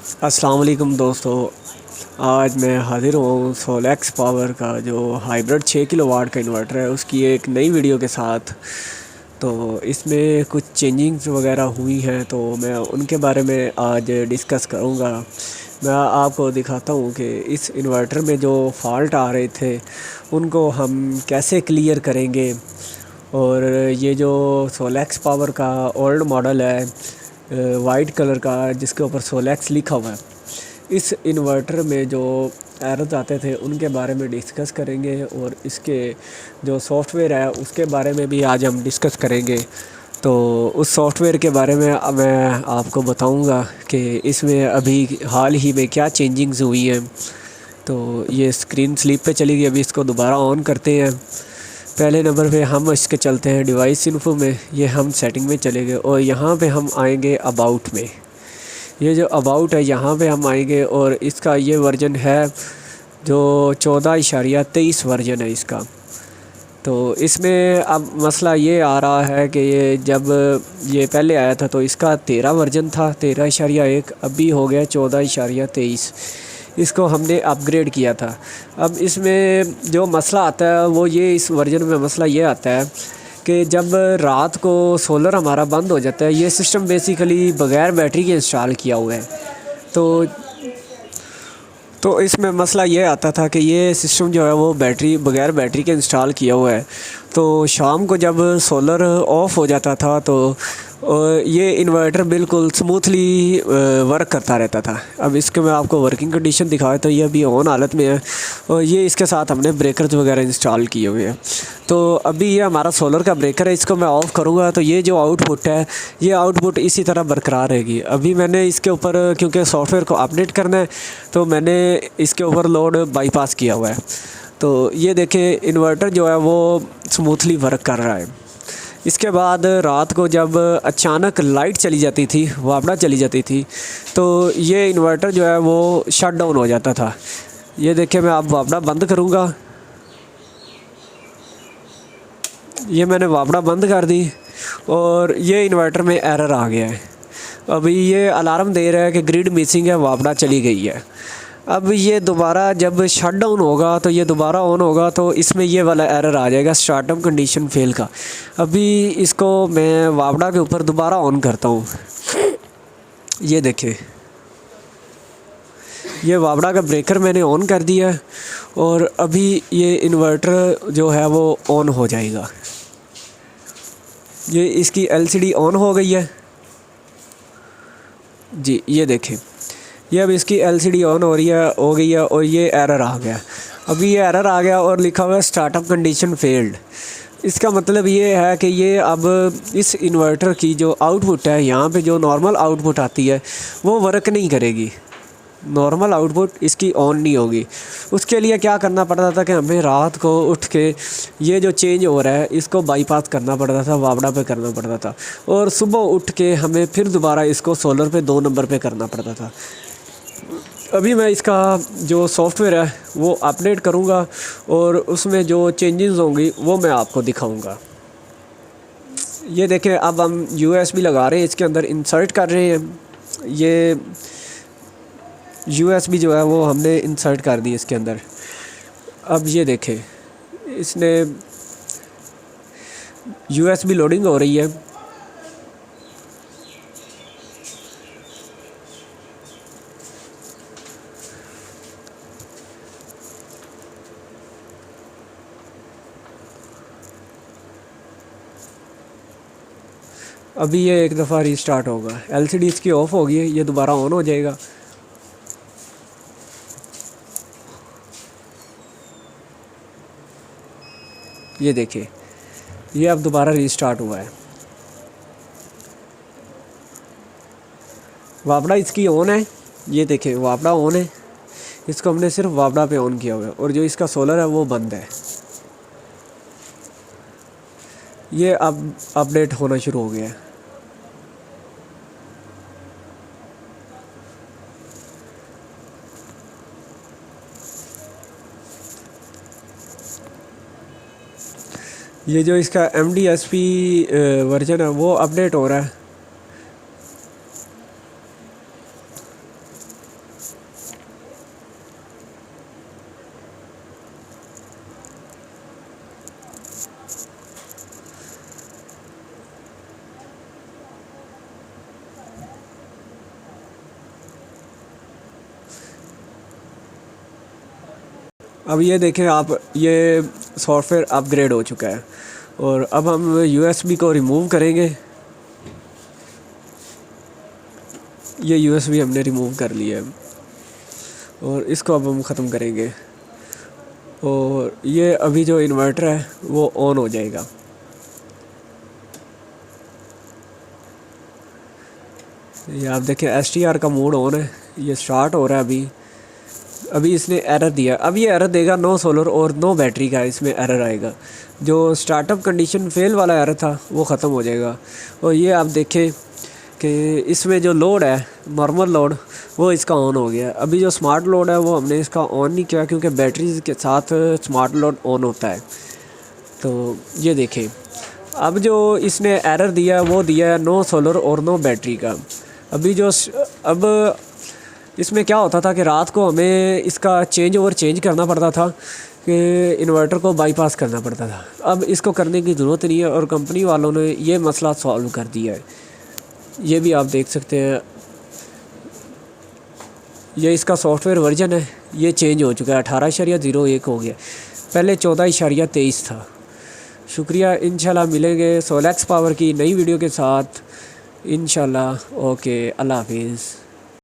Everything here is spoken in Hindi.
अस्सलाम वालेकुम दोस्तों। आज मैं हाज़िर हूँ सोलेक्स पावर का जो हाइब्रिड 6 किलोवाट का इन्वर्टर है उसकी एक नई वीडियो के साथ। तो इसमें कुछ चेंजिंग्स वगैरह हुई हैं तो मैं उनके बारे में आज डिस्कस करूँगा। मैं आपको दिखाता हूँ कि इस इन्वर्टर में जो फ़ॉल्ट आ रहे थे उनको हम कैसे क्लियर करेंगे। और ये जो सोलेक्स पावर का ओल्ड मॉडल है वाइट कलर का जिसके ऊपर सोलेक्स लिखा हुआ है, इस इन्वर्टर में जो एरर्स आते थे उनके बारे में डिस्कस करेंगे और इसके जो सॉफ्टवेयर है उसके बारे में भी आज हम डिस्कस करेंगे। तो उस सॉफ्टवेयर के बारे में मैं आपको बताऊंगा कि इसमें अभी हाल ही में क्या चेंजिंग्स हुई हैं। तो ये स्क्रीन स्लीप पे चली गई, अभी इसको दोबारा ऑन करते हैं। पहले नंबर पे हम इसके चलते हैं डिवाइस इन्फो में, ये हम सेटिंग में चले गए और यहाँ पे हम आएंगे अबाउट में। ये जो अबाउट है यहाँ पे हम आएंगे और इसका ये वर्जन है जो 14.23 वर्जन है इसका। तो इसमें अब मसला ये आ रहा है कि ये जब ये पहले आया था तो इसका 13 वर्जन था, 13.1, अभी हो गया 14.23। इसको हमने अपग्रेड किया था। अब इसमें जो मसला आता है वो ये, इस वर्जन में मसला ये आता है कि जब रात को सोलर हमारा बंद हो जाता है, ये सिस्टम बेसिकली बग़ैर बैटरी के इंस्टॉल किया हुआ है। तो इसमें मसला ये आता था कि ये सिस्टम जो है वो बग़ैर बैटरी के इंस्टॉल किया हुआ है। तो शाम को जब सोलर ऑफ़ हो जाता था तो ये इन्वर्टर बिल्कुल स्मूथली वर्क करता रहता था। अब इसके मैं आपको वर्किंग कंडीशन दिखाया तो ये अभी ऑन हालत में है और ये इसके साथ हमने ब्रेकर्स वगैरह इंस्टॉल किए हुए हैं। तो अभी ये हमारा सोलर का ब्रेकर है, इसको मैं ऑफ़ करूँगा तो ये जो आउटपुट है ये आउटपुट इसी तरह बरकरार रहेगी। अभी मैंने इसके ऊपर क्योंकि सॉफ्टवेयर को अपडेट करना है तो मैंने इसके ऊपर लोड बाईपास किया हुआ है। तो ये देखें इन्वर्टर जो है वो स्मूथली वर्क कर रहा है। इसके बाद रात को जब अचानक लाइट चली जाती थी, वापड़ा चली जाती थी, तो ये इन्वर्टर जो है वो शट डाउन हो जाता था। ये देखिए मैं अब वापड़ा बंद करूँगा, ये मैंने वापड़ा बंद कर दी और ये इन्वर्टर में एरर आ गया है। अभी ये अलार्म दे रहा है कि ग्रिड मिसिंग है, वापड़ा चली गई है। अब ये दोबारा जब शट डाउन होगा तो ये दोबारा ऑन होगा तो इसमें ये वाला एरर आ जाएगा स्टार्टअप कंडीशन फेल का। अभी इसको मैं वापड़ा के ऊपर दोबारा ऑन करता हूँ। ये देखिए ये वापड़ा का ब्रेकर मैंने ऑन कर दिया है और अभी ये इन्वर्टर जो है वो ऑन हो जाएगा। ये इसकी एलसीडी ऑन हो गई है जी, ये देखें ये अब इसकी एलसीडी ऑन हो गई है और ये एरर आ गया। अभी ये एरर आ गया और लिखा हुआ है स्टार्टअप कंडीशन फेल्ड। इसका मतलब ये है कि ये अब इस इन्वर्टर की जो आउटपुट है, यहाँ पे जो नॉर्मल आउटपुट आती है वो वर्क नहीं करेगी, नॉर्मल आउटपुट इसकी ऑन नहीं होगी। उसके लिए क्या करना पड़ता था कि हमें रात को उठ के ये जो चेंज हो रहा है इसको बाईपास करना पड़ता था, वापड़ा पे करना पड़ता था और सुबह उठ के हमें फिर दोबारा इसको सोलर पे 2 नंबर पे करना पड़ता था। अभी मैं इसका जो सॉफ्टवेयर है वो अपडेट करूँगा और उसमें जो चेंजेस होंगी वो मैं आपको दिखाऊँगा। ये देखें अब हम यूएसबी लगा रहे हैं, इसके अंदर इंसर्ट कर रहे हैं। ये यूएसबी जो है वो हमने इंसर्ट कर दी इसके अंदर। अब ये देखें इसने यूएसबी लोडिंग हो रही है। अभी ये एक दफ़ा रीस्टार्ट होगा, एलसीडी इसकी ऑफ होगी, ये दोबारा ऑन हो जाएगा। ये देखिए ये अब दोबारा रीस्टार्ट हुआ है। वापड़ा इसकी ऑन है, ये देखिए वापड़ा ऑन है, इसको हमने सिर्फ वापड़ा पे ऑन किया हुआ है और जो इसका सोलर है वो बंद है। ये अब अपडेट होना शुरू हो गया है। ये जो इसका MDSP वर्जन है वो अपडेट हो रहा है। अब ये देखें आप, ये सॉफ्टवेयर अपग्रेड हो चुका है। और अब हम यूएसबी को रिमूव करेंगे। ये यूएसबी हमने रिमूव कर लिया है और इसको अब हम ख़त्म करेंगे। और ये अभी जो इन्वर्टर है वो ऑन हो जाएगा। ये आप देखें एसटीआर का मोड ऑन है, ये स्टार्ट हो रहा है अभी इसने एरर दिया। अब ये एरर देगा नो सोलर और नो बैटरी का, इसमें एरर आएगा। जो स्टार्टअप कंडीशन फेल वाला एरर था वो ख़त्म हो जाएगा। और ये आप देखें कि इसमें जो लोड है नॉर्मल लोड वो इसका ऑन हो गया। अभी जो स्मार्ट लोड है वो हमने इसका ऑन नहीं किया क्योंकि बैटरी के साथ स्मार्ट लोड ऑन होता है। तो ये देखें अब जो इसने एरर दिया वो दिया है नो सोलर और नो बैटरी का। अभी जो अब इसमें क्या होता था कि रात को हमें इसका चेंज करना पड़ता था कि इन्वर्टर को बाईपास करना पड़ता था। अब इसको करने की ज़रूरत नहीं है और कंपनी वालों ने ये मसला सॉल्व कर दिया है। ये भी आप देख सकते हैं, ये इसका सॉफ्टवेयर वर्जन है, ये चेंज हो चुका है, 18.01 हो गया, पहले 14.23 था। शुक्रिया, इंशाल्लाह मिलेंगे सोलैक्स पावर की नई वीडियो के साथ इंशाल्लाह। ओके, अल्लाह हाफिज़।